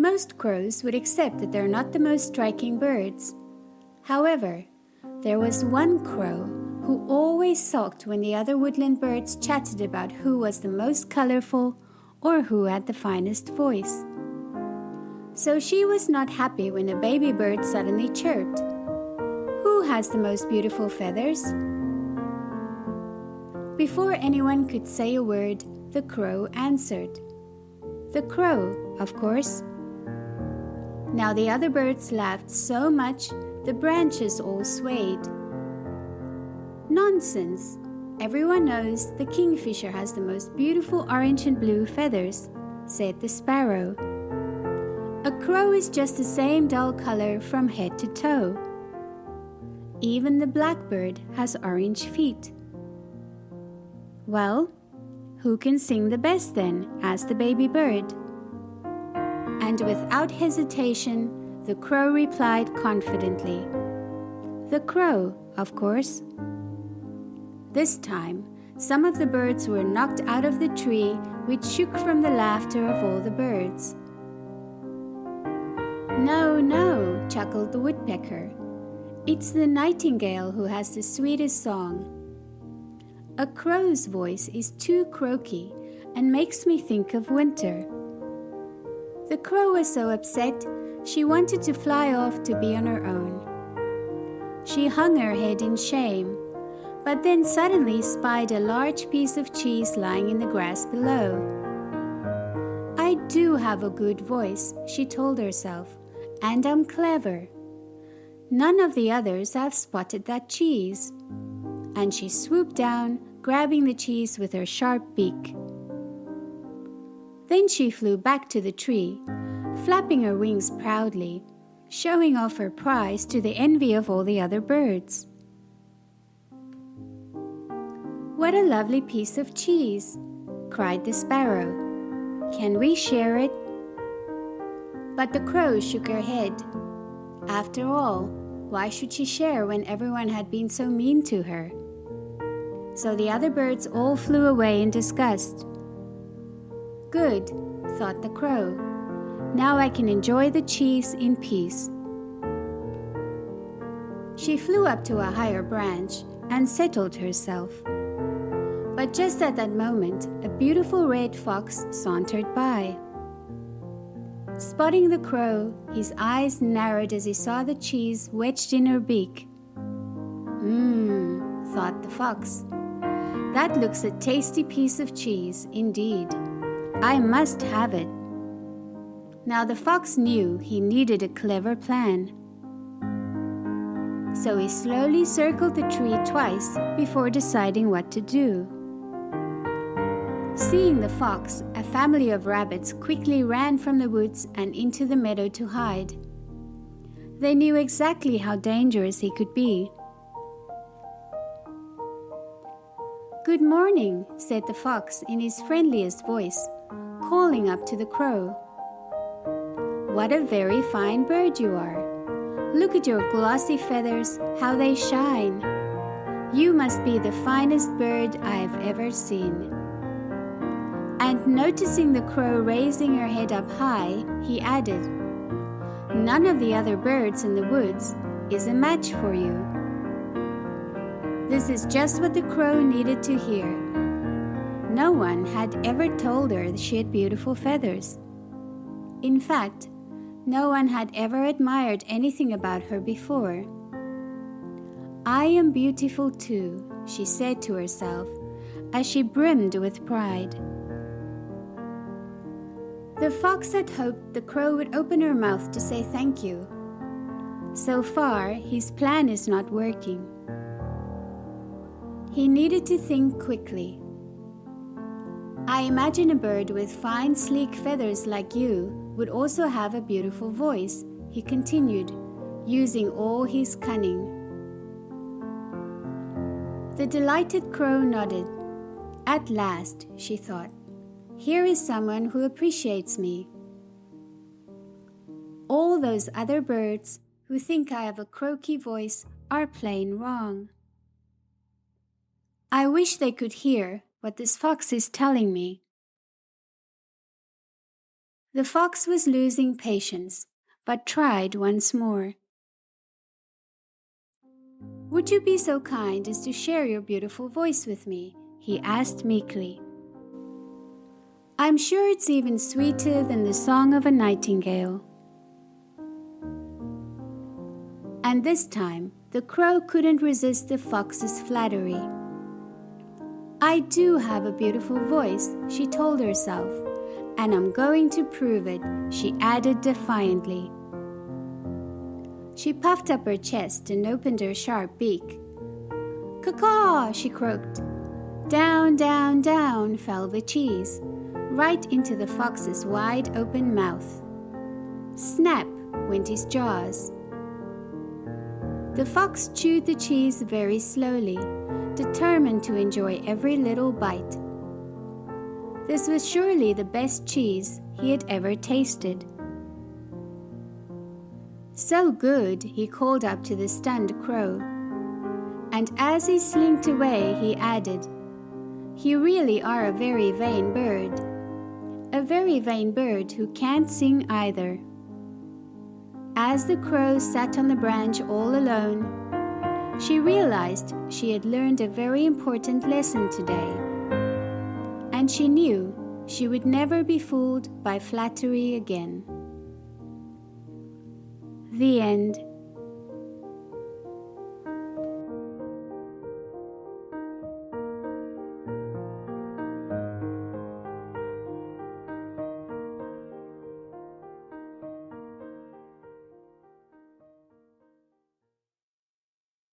Most crows would accept that they're not the most striking birds. However, there was one crow who always sulked when the other woodland birds chatted about who was the most colorful or who had the finest voice. So she was not happy when a baby bird suddenly chirped, "Who has the most beautiful feathers?" Before anyone could say a word, the crow answered. The crow, of course. Now the other birds laughed so much, the branches all swayed. "Nonsense! Everyone knows the kingfisher has the most beautiful orange and blue feathers," said the sparrow. "A crow is just the same dull color from head to toe. Even the blackbird has orange feet." "Well, who can sing the best then?" asked the baby bird. And without hesitation, the crow replied confidently, "The crow, of course." This time, some of the birds were knocked out of the tree, which shook from the laughter of all the birds. "No, no," chuckled the woodpecker. "It's the nightingale who has the sweetest song. A crow's voice is too croaky and makes me think of winter." The crow was so upset, she wanted to fly off to be on her own. She hung her head in shame, but then suddenly spied a large piece of cheese lying in the grass below. "I do have a good voice," she told herself, "and I'm clever. None of the others have spotted that cheese." And she swooped down, grabbing the cheese with her sharp beak. Then she flew back to the tree, flapping her wings proudly, showing off her prize to the envy of all the other birds. "What a lovely piece of cheese!" cried the sparrow. "Can we share it?" But the crow shook her head. After all, why should she share when everyone had been so mean to her? So the other birds all flew away in disgust. "Good," thought the crow. "Now I can enjoy the cheese in peace." She flew up to a higher branch and settled herself. But just at that moment, a beautiful red fox sauntered by. Spotting the crow, his eyes narrowed as he saw the cheese wedged in her beak. Thought the fox. "That looks a tasty piece of cheese, indeed. I must have it." Now the fox knew he needed a clever plan. So he slowly circled the tree twice before deciding what to do. Seeing the fox, a family of rabbits quickly ran from the woods and into the meadow to hide. They knew exactly how dangerous he could be. "Good morning," said the fox in his friendliest voice, calling up to the crow. "What a very fine bird you are. Look at your glossy feathers, how they shine. You must be the finest bird I have ever seen." And noticing the crow raising her head up high, he added, "None of the other birds in the woods is a match for you." This is just what the crow needed to hear. No one had ever told her that she had beautiful feathers. In fact, no one had ever admired anything about her before. "I am beautiful too," she said to herself, as she brimmed with pride. The fox had hoped the crow would open her mouth to say thank you. So far, his plan is not working. He needed to think quickly. "I imagine a bird with fine, sleek feathers like you would also have a beautiful voice," he continued, using all his cunning. The delighted crow nodded. "At last," she thought, "here is someone who appreciates me. All those other birds who think I have a croaky voice are plain wrong. I wish they could hear what this fox is telling me." The fox was losing patience, but tried once more. "Would you be so kind as to share your beautiful voice with me?" he asked meekly. "I'm sure it's even sweeter than the song of a nightingale." And this time, the crow couldn't resist the fox's flattery. "I do have a beautiful voice," she told herself, "and I'm going to prove it," she added defiantly. She puffed up her chest and opened her sharp beak. "Caw-caw!" she croaked. Down, down, down fell the cheese, right into the fox's wide open mouth. Snap went his jaws. The fox chewed the cheese very slowly, determined to enjoy every little bite. This was surely the best cheese he had ever tasted. "So good," he called up to the stunned crow. And as he slinked away, he added, "You really are a very vain bird. A very vain bird who can't sing either." As the crow sat on the branch all alone, she realized she had learned a very important lesson today. And she knew she would never be fooled by flattery again. The end.